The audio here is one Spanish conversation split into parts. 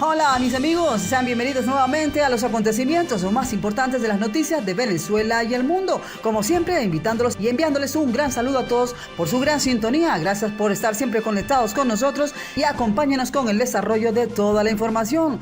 Hola mis amigos, sean bienvenidos nuevamente a los acontecimientos más importantes de las noticias de Venezuela y el mundo. Como siempre, invitándolos y enviándoles un gran saludo a todos por su gran sintonía. Gracias por estar siempre conectados con nosotros y acompáñenos con el desarrollo de toda la información.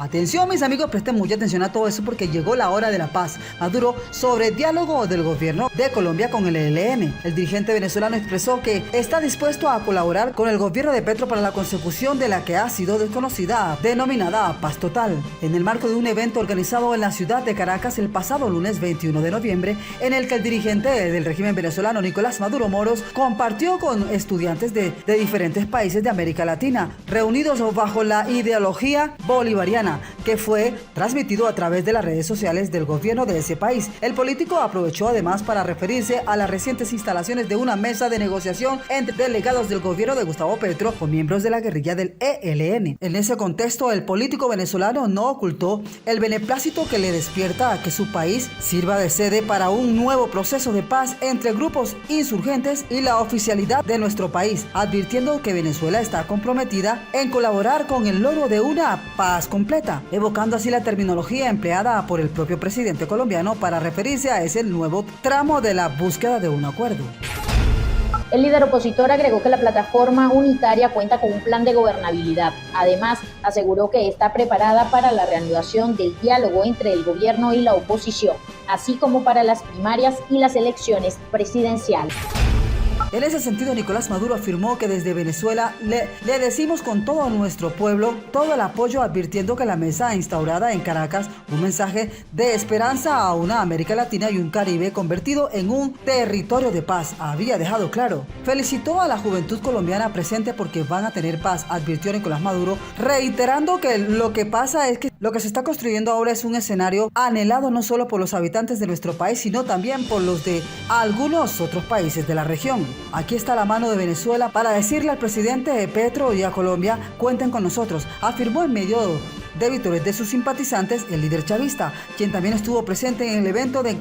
Atención mis amigos, presten mucha atención a todo eso porque llegó la hora de la paz. Maduro sobre diálogo del gobierno de Colombia con el ELN. El dirigente venezolano expresó que está dispuesto a colaborar con el gobierno de Petro para la consecución de la que ha sido desconocida, denominada paz total. En el marco de un evento organizado en la ciudad de Caracas el pasado lunes 21 de noviembre, en el que el dirigente del régimen venezolano Nicolás Maduro Moros compartió con estudiantes de diferentes países de América Latina, reunidos bajo la ideología bolivariana, que fue transmitido a través de las redes sociales del gobierno de ese país. El político aprovechó además para referirse a las recientes instalaciones de una mesa de negociación entre delegados del gobierno de Gustavo Petro con miembros de la guerrilla del ELN. En ese contexto, el político venezolano no ocultó el beneplácito que le despierta a que su país sirva de sede para un nuevo proceso de paz entre grupos insurgentes y la oficialidad de nuestro país, advirtiendo que Venezuela está comprometida en colaborar con el logro de una paz completa, evocando así la terminología empleada por el propio presidente colombiano para referirse a ese nuevo tramo de la búsqueda de un acuerdo. El líder opositor agregó que la plataforma unitaria cuenta con un plan de gobernabilidad. Además, aseguró que está preparada para la reanudación del diálogo entre el gobierno y la oposición, así como para las primarias y las elecciones presidenciales. En ese sentido, Nicolás Maduro afirmó que desde Venezuela le decimos con todo nuestro pueblo todo el apoyo, advirtiendo que la mesa instaurada en Caracas, un mensaje de esperanza a una América Latina y un Caribe convertido en un territorio de paz, había dejado claro. Felicitó a la juventud colombiana presente porque van a tener paz, advirtió Nicolás Maduro, reiterando que lo que pasa es que lo que se está construyendo ahora es un escenario anhelado no solo por los habitantes de nuestro país, sino también por los de algunos otros países de la región. Aquí está la mano de Venezuela para decirle al presidente Petro y a Colombia, cuenten con nosotros, afirmó en medio de vítores de sus simpatizantes el líder chavista, quien también estuvo presente en el evento de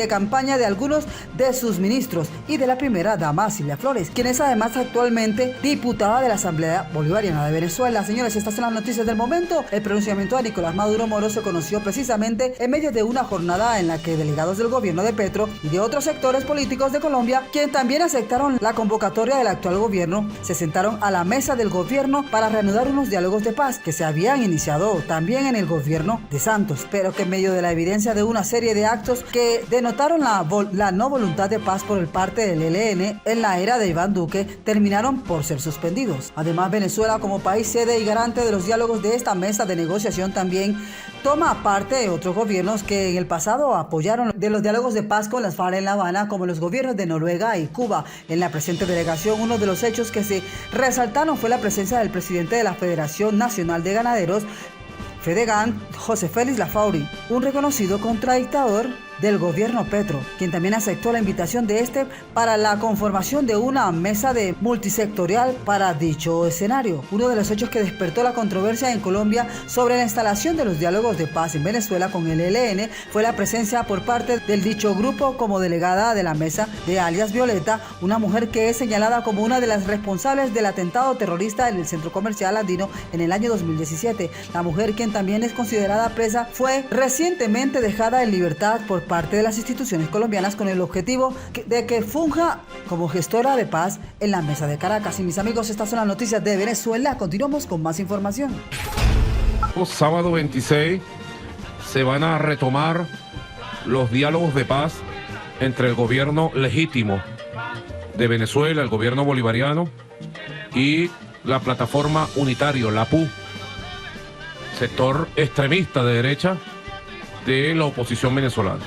campaña de algunos de sus ministros y de la primera dama Silvia Flores, quien es además actualmente diputada de la Asamblea Bolivariana de Venezuela. Señores, estas son las noticias del momento. El pronunciamiento de Nicolás Maduro Moros se conoció precisamente en medio de una jornada en la que delegados del gobierno de Petro y de otros sectores políticos de Colombia, quienes también aceptaron la convocatoria del actual gobierno, se sentaron a la mesa del gobierno para reanudar unos diálogos de paz que se habían iniciado también en el gobierno de Santos, pero que en medio de la evidencia de una serie de actos que denotaron la no voluntad de paz por el parte del ELN en la era de Iván Duque, terminaron por ser suspendidos. Además, Venezuela, como país sede y garante de los diálogos de esta mesa de negociación, también toma parte de otros gobiernos que en el pasado apoyaron de los diálogos de paz con las FARC en La Habana, como los gobiernos de Noruega y Cuba. En la presente delegación, uno de los hechos que se resaltaron fue la presencia del presidente de la Federación Nacional de Ganaderos, Fedegan, José Félix Lafauri, un reconocido contradictador del gobierno Petro, quien también aceptó la invitación de para la conformación de una mesa multisectorial para dicho escenario. Uno de los hechos que despertó la controversia en Colombia sobre la instalación de los diálogos de paz en Venezuela con el ELN fue la presencia por parte del dicho grupo como delegada de la mesa de alias Violeta, una mujer que es señalada como una de las responsables del atentado terrorista en el centro comercial andino en el año 2017. La mujer, quien también es considerada presa, fue recientemente dejada en libertad por parte de las instituciones colombianas con el objetivo de que funja como gestora de paz en la mesa de Caracas. Y mis amigos, estas son las noticias de Venezuela. Continuamos con más información. Sábado 26 se van a retomar los diálogos de paz entre el gobierno legítimo de Venezuela, el gobierno bolivariano, y la plataforma unitario, la PU, sector extremista de derecha de la oposición venezolana.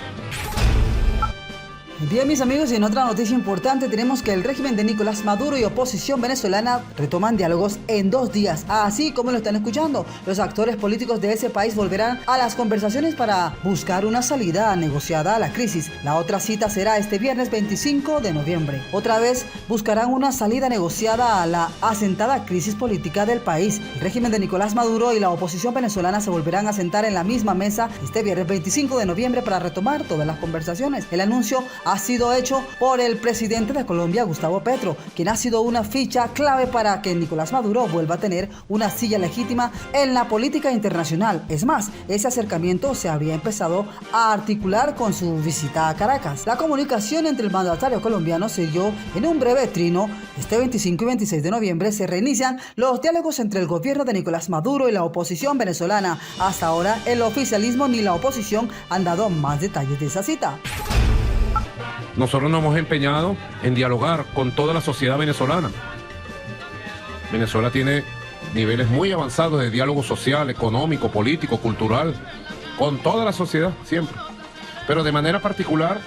Bien, mis amigos, y en otra noticia importante tenemos que el régimen de Nicolás Maduro y oposición venezolana retoman diálogos en 2 días. Así como lo están escuchando, los actores políticos de ese país volverán a las conversaciones para buscar una salida negociada a la crisis. La otra cita será este viernes 25 de noviembre. Otra vez buscarán una salida negociada a la asentada crisis política del país. El régimen de Nicolás Maduro y la oposición venezolana se volverán a sentar en la misma mesa este viernes 25 de noviembre para retomar todas las conversaciones. El anuncio ha sido hecho por el presidente de Colombia, Gustavo Petro, quien ha sido una ficha clave para que Nicolás Maduro vuelva a tener una silla legítima en la política internacional. Es más, ese acercamiento se había empezado a articular con su visita a Caracas. La comunicación entre el mandatario colombiano se dio en un breve trino. Este 25 y 26 de noviembre se reinician los diálogos entre el gobierno de Nicolás Maduro y la oposición venezolana. Hasta ahora, el oficialismo ni la oposición han dado más detalles de esa cita. Nosotros nos hemos empeñado en dialogar con toda la sociedad venezolana. Venezuela tiene niveles muy avanzados de diálogo social, económico, político, cultural, con toda la sociedad, siempre. Pero de manera particular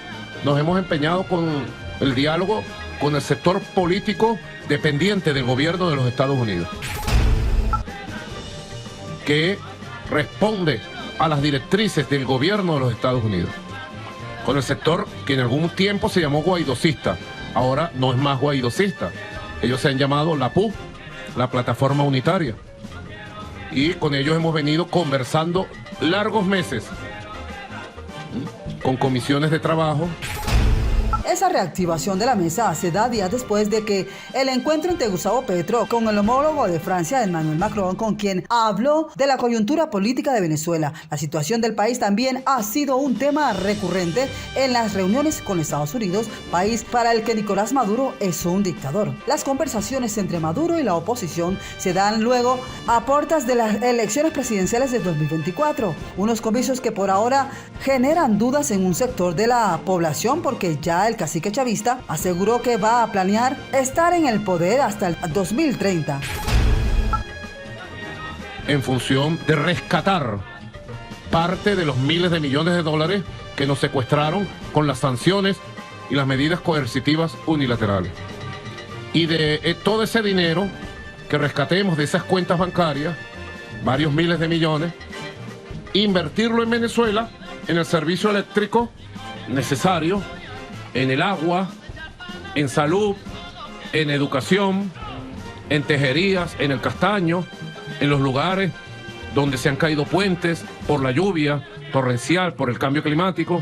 nos hemos empeñado con el diálogo con el sector político dependiente del gobierno de los Estados Unidos, que responde a las directrices del gobierno de los Estados Unidos. Con el sector que en algún tiempo se llamó guaidocista, ahora no es más guaidocista. Ellos se han llamado la PU, la Plataforma Unitaria. Y con ellos hemos venido conversando largos meses, con comisiones de trabajo. Esa reactivación de la mesa se da días después de que el encuentro entre Gustavo Petro con el homólogo de Francia, Emmanuel Macron, con quien habló de la coyuntura política de Venezuela. La situación del país también ha sido un tema recurrente en las reuniones con Estados Unidos, país para el que Nicolás Maduro es un dictador. Las conversaciones entre Maduro y la oposición se dan luego a puertas de las elecciones presidenciales de 2024, unos comicios que por ahora generan dudas en un sector de la población, porque ya el cacique chavista aseguró que va a planear estar en el poder hasta el 2030. En función de rescatar parte de los miles de millones de dólares que nos secuestraron con las sanciones y las medidas coercitivas unilaterales. Y de todo ese dinero que rescatemos de esas cuentas bancarias, varios miles de millones, invertirlo en Venezuela, en el servicio eléctrico necesario, en el agua, en salud, en educación, en tejerías, en el castaño, en los lugares donde se han caído puentes por la lluvia torrencial, por el cambio climático.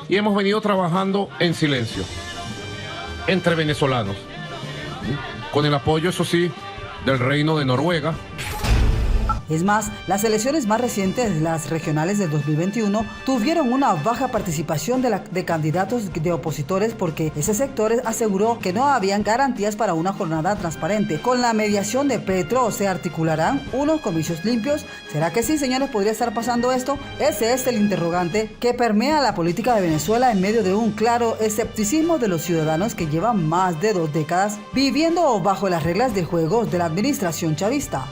Y hemos venido trabajando en silencio, entre venezolanos, con el apoyo, eso sí, del Reino de Noruega. Es más, las elecciones más recientes, las regionales del 2021, tuvieron una baja participación de candidatos de opositores porque ese sector aseguró que no habían garantías para una jornada transparente. Con la mediación de Petro, ¿se articularán unos comicios limpios? ¿Será que sí, señores, podría estar pasando esto? Ese es el interrogante que permea la política de Venezuela en medio de un claro escepticismo de los ciudadanos que llevan más de 2 décadas viviendo bajo las reglas de juego de la administración chavista.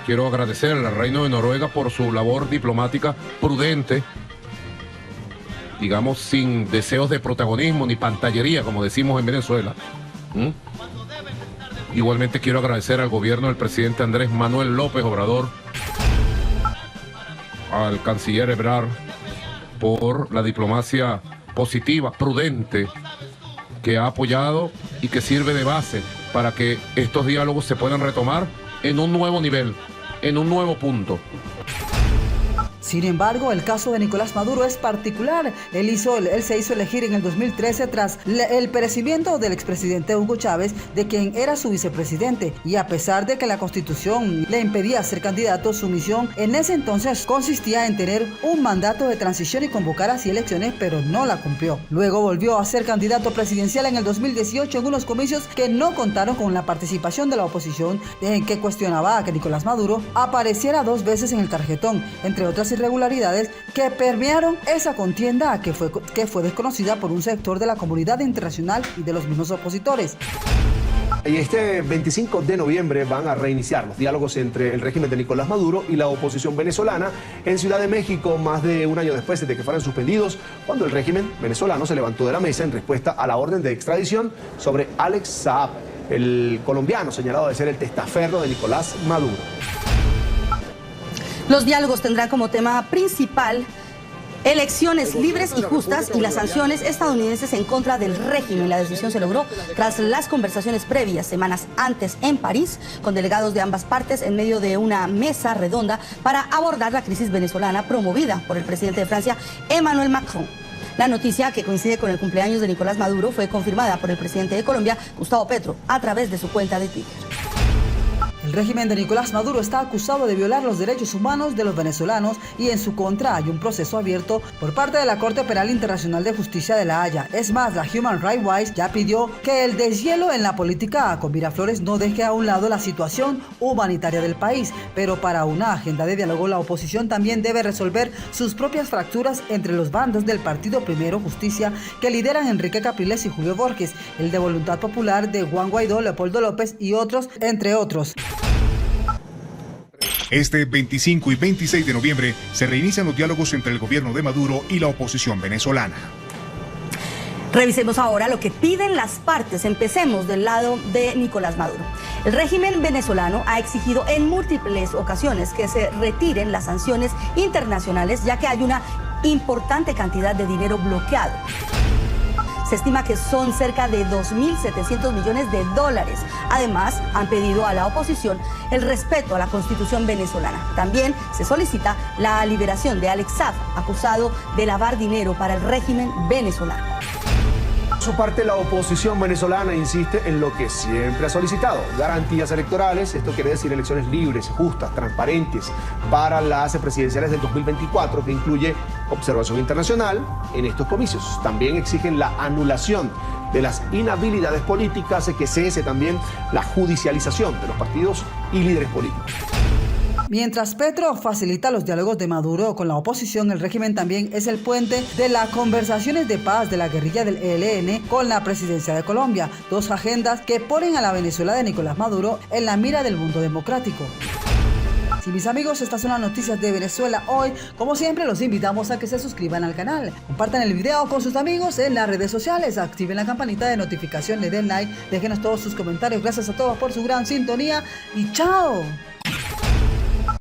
Quiero agradecer al Reino de Noruega por su labor diplomática prudente, digamos, sin deseos de protagonismo ni pantallería, como decimos en Venezuela. Igualmente quiero agradecer al gobierno del presidente Andrés Manuel López Obrador, al canciller Ebrard, por la diplomacia positiva, prudente, que ha apoyado y que sirve de base para que estos diálogos se puedan retomar en un nuevo nivel, en un nuevo punto. Sin embargo, el caso de Nicolás Maduro es particular. Él se hizo elegir en el 2013 tras el perecimiento del expresidente Hugo Chávez, de quien era su vicepresidente. Y a pesar de que la Constitución le impedía ser candidato, su misión en ese entonces consistía en tener un mandato de transición y convocar así elecciones, pero no la cumplió. Luego volvió a ser candidato presidencial en el 2018 en unos comicios que no contaron con la participación de la oposición, que cuestionaba a que Nicolás Maduro apareciera 2 veces en el tarjetón, entre otras irregularidades que permearon esa contienda que fue desconocida por un sector de la comunidad internacional y de los mismos opositores. Y este 25 de noviembre van a reiniciar los diálogos entre el régimen de Nicolás Maduro y la oposición venezolana en Ciudad de México, más de un año después de que fueran suspendidos, cuando el régimen venezolano se levantó de la mesa en respuesta a la orden de extradición sobre Alex Saab, el colombiano señalado de ser el testaferro de Nicolás Maduro. Los diálogos tendrán como tema principal elecciones libres y justas y las sanciones estadounidenses en contra del régimen. La decisión se logró tras las conversaciones previas semanas antes en París con delegados de ambas partes en medio de una mesa redonda para abordar la crisis venezolana promovida por el presidente de Francia, Emmanuel Macron. La noticia, que coincide con el cumpleaños de Nicolás Maduro, fue confirmada por el presidente de Colombia, Gustavo Petro, a través de su cuenta de Twitter. El régimen de Nicolás Maduro está acusado de violar los derechos humanos de los venezolanos y en su contra hay un proceso abierto por parte de la Corte Penal Internacional de Justicia de La Haya. Es más, la Human Rights Watch ya pidió que el deshielo en la política con Miraflores no deje a un lado la situación humanitaria del país, pero para una agenda de diálogo la oposición también debe resolver sus propias fracturas entre los bandos del Partido Primero Justicia que lideran Enrique Capriles y Julio Borges, el de Voluntad Popular de Juan Guaidó, Leopoldo López y otros, entre otros. Este 25 y 26 de noviembre se reinician los diálogos entre el gobierno de Maduro y la oposición venezolana. Revisemos ahora lo que piden las partes. Empecemos del lado de Nicolás Maduro. El régimen venezolano ha exigido en múltiples ocasiones que se retiren las sanciones internacionales, ya que hay una importante cantidad de dinero bloqueado. Se estima que son cerca de 2.700 millones de dólares. Además, han pedido a la oposición el respeto a la Constitución venezolana. También se solicita la liberación de Alex Saab, acusado de lavar dinero para el régimen venezolano. Por su parte, la oposición venezolana insiste en lo que siempre ha solicitado: garantías electorales. Esto quiere decir elecciones libres, justas, transparentes para las presidenciales del 2024, que incluye observación internacional en estos comicios. También exigen la anulación de las inhabilidades políticas, que cese también la judicialización de los partidos y líderes políticos. Mientras Petro facilita los diálogos de Maduro con la oposición, el régimen también es el puente de las conversaciones de paz de la guerrilla del ELN con la presidencia de Colombia, dos agendas que ponen a la Venezuela de Nicolás Maduro en la mira del mundo democrático. Sí, mis amigos, estas son las noticias de Venezuela hoy. Como siempre, los invitamos a que se suscriban al canal, compartan el video con sus amigos en las redes sociales, activen la campanita de notificación, le den like, déjenos todos sus comentarios. Gracias a todos por su gran sintonía y ¡chao!